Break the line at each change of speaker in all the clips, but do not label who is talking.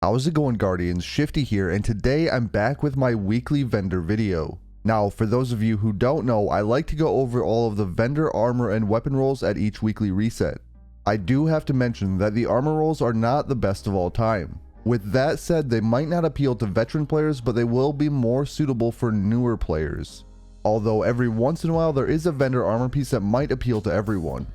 How's it going, Guardians? Shifty here, and today I'm back with my weekly vendor video. Now, for those of you who don't know, I like to go over all of the vendor armor and weapon rolls at each weekly reset. I do have to mention that the armor rolls are not the best of all time. With that said, they might not appeal to veteran players, but they will be more suitable for newer players. Although every once in a while there is a vendor armor piece that might appeal to everyone.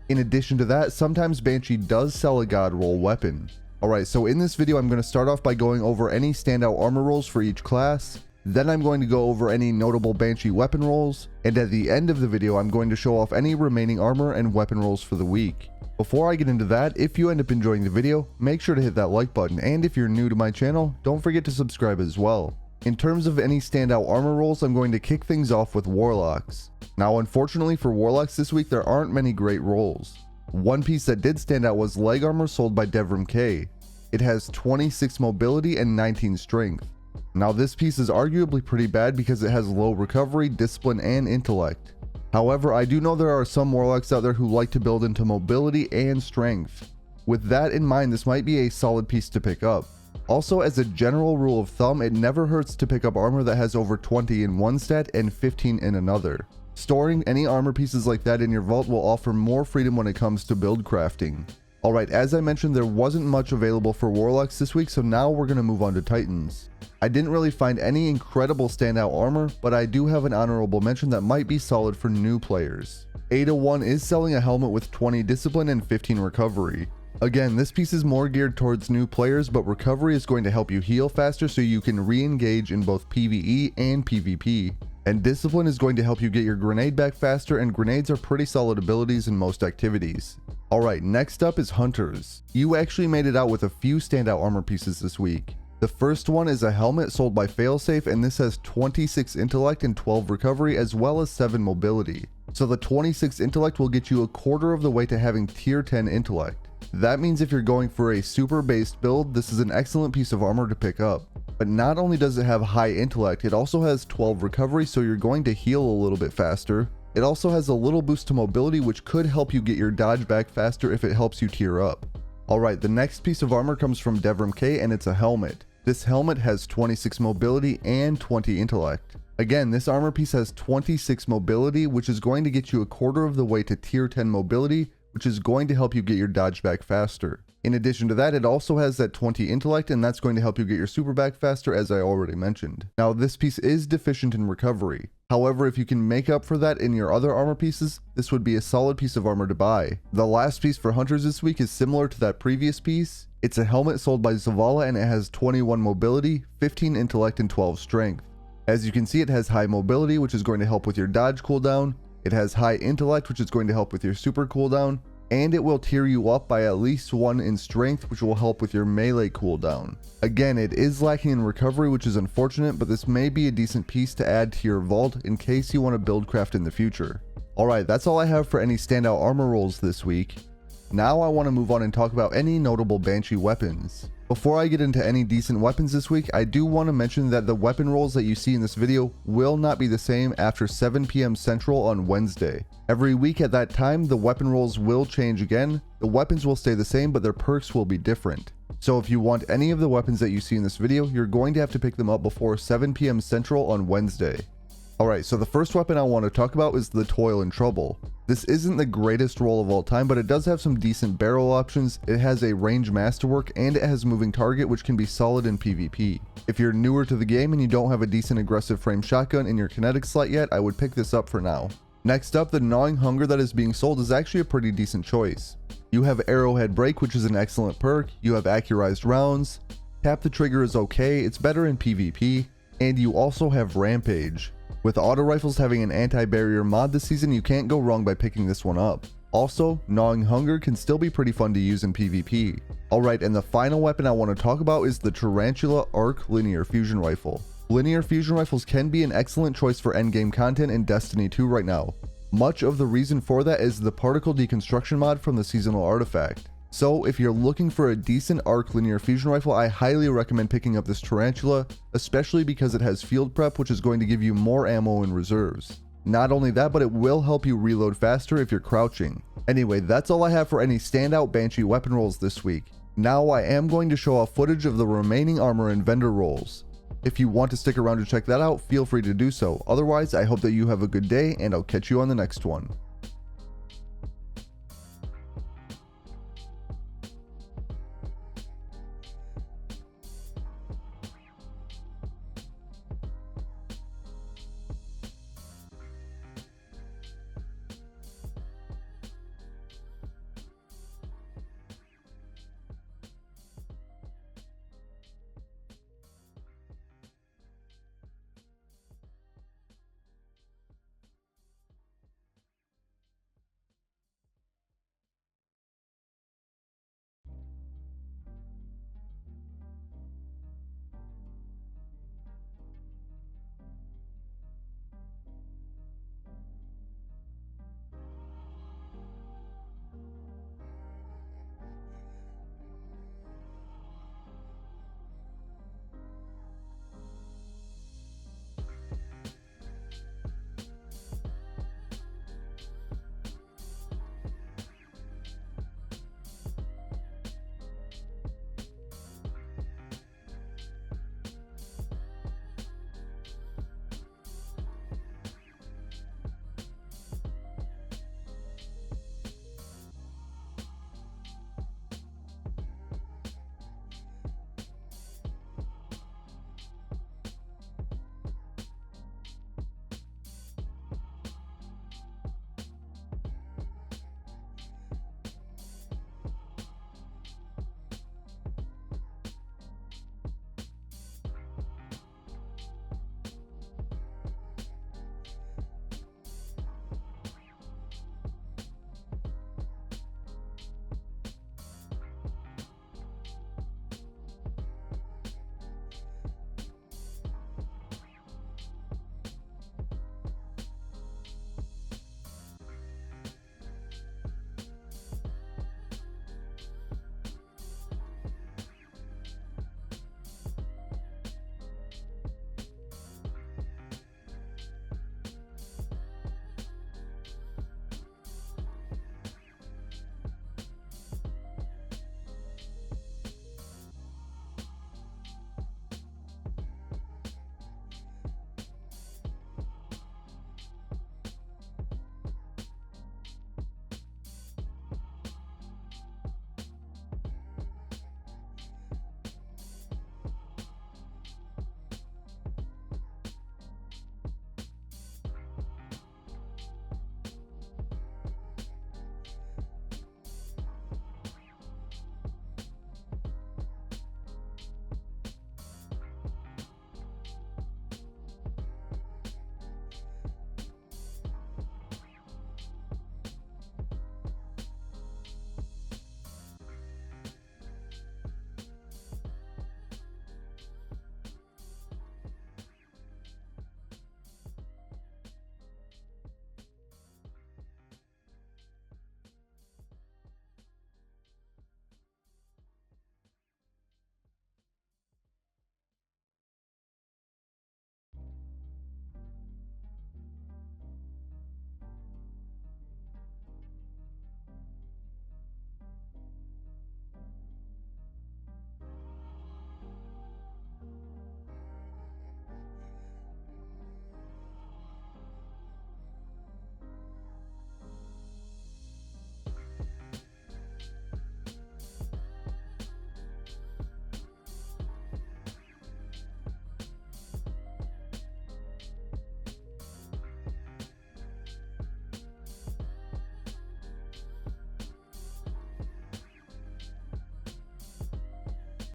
In addition to that, sometimes Banshee does sell a god roll weapon. Alright, so in this video I'm going to start off by going over any standout armor rolls for each class, then I'm going to go over any notable Banshee weapon rolls, and at the end of the video I'm going to show off any remaining armor and weapon rolls for the week. Before I get into that, if you end up enjoying the video, make sure to hit that like button, and if you're new to my channel, don't forget to subscribe as well. In terms of any standout armor rolls, I'm going to kick things off with Warlocks. Now unfortunately for Warlocks this week there aren't many great rolls. One piece that did stand out was leg armor sold by Devrim Kay. It has 26 mobility and 19 strength. Now this piece is arguably pretty bad because it has low recovery, discipline, and intellect. However, I do know there are some Warlocks out there who like to build into mobility and strength. With that in mind, this might be a solid piece to pick up. Also, as a general rule of thumb, it never hurts to pick up armor that has over 20 in one stat and 15 in another. Storing any armor pieces like that in your vault will offer more freedom when it comes to build crafting. Alright, as I mentioned, there wasn't much available for Warlocks this week, so now we're going to move on to Titans. I didn't really find any incredible standout armor, but I do have an honorable mention that might be solid for new players. Ada 1 is selling a helmet with 20 discipline and 15 recovery. Again, this piece is more geared towards new players, but recovery is going to help you heal faster so you can re-engage in both PvE and PvP. And discipline is going to help you get your grenade back faster, and grenades are pretty solid abilities in most activities. Alright, next up is Hunters. You actually made it out with a few standout armor pieces this week. The first one is a helmet sold by Failsafe, and this has 26 intellect and 12 recovery as well as 7 mobility. So the 26 intellect will get you a quarter of the way to having tier 10 intellect. That means if you're going for a super based build, this is an excellent piece of armor to pick up. But not only does it have high intellect, it also has 12 recovery, so you're going to heal a little bit faster. It also has a little boost to mobility, which could help you get your dodge back faster if it helps you tier up. Alright, the next piece of armor comes from Devrim Kay, and it's a helmet. This helmet has 26 mobility and 20 intellect. Again, this armor piece has 26 mobility, which is going to get you a quarter of the way to tier 10 mobility, which is going to help you get your dodge back faster. In addition to that, it also has that 20 intellect, and that's going to help you get your super back faster, as I already mentioned. Now this piece is deficient in recovery. However, if you can make up for that in your other armor pieces, this would be a solid piece of armor to buy. The last piece for Hunters this week is similar to that previous piece. It's a helmet sold by Zavala, and it has 21 mobility, 15 intellect, and 12 strength. As you can see, it has high mobility, which is going to help with your dodge cooldown. It has high intellect, which is going to help with your super cooldown. And it will tier you up by at least 1 in strength, which will help with your melee cooldown. Again, it is lacking in recovery, which is unfortunate, but this may be a decent piece to add to your vault in case you want to build craft in the future. Alright, that's all I have for any standout armor rolls this week. Now I want to move on and talk about any notable Banshee weapons. Before I get into any decent weapons this week, I do want to mention that the weapon rolls that you see in this video will not be the same after 7 PM Central on Wednesday. Every week at that time, the weapon rolls will change again. The weapons will stay the same, but their perks will be different. So if you want any of the weapons that you see in this video, you're going to have to pick them up before 7 PM Central on Wednesday. Alright, so the first weapon I want to talk about is the Toil and Trouble. This isn't the greatest roll of all time, but it does have some decent barrel options. It has a range masterwork, and it has moving target, which can be solid in PvP. If you're newer to the game and you don't have a decent aggressive frame shotgun in your kinetic slot yet, I would pick this up for now. Next up, the Gnawing Hunger that is being sold is actually a pretty decent choice. You have Arrowhead Break, which is an excellent perk. You have accurized rounds. Tap the trigger is okay, it's better in PvP. And you also have Rampage. With auto rifles having an anti-barrier mod this season, you can't go wrong by picking this one up. Also, Gnawing Hunger can still be pretty fun to use in PvP. Alright, and the final weapon I want to talk about is the Tarantula Arc Linear Fusion Rifle. Linear fusion rifles can be an excellent choice for endgame content in Destiny 2 right now. Much of the reason for that is the particle deconstruction mod from the seasonal artifact. So if you're looking for a decent arc linear fusion rifle, I highly recommend picking up this Tarantula, especially because it has field prep, which is going to give you more ammo in reserves. Not only that, but it will help you reload faster if you're crouching. Anyway, that's all I have for any standout Banshee weapon rolls this week. Now I am going to show off footage of the remaining armor and vendor roles. If you want to stick around to check that out, feel free to do so. Otherwise, I hope that you have a good day and I'll catch you on the next one.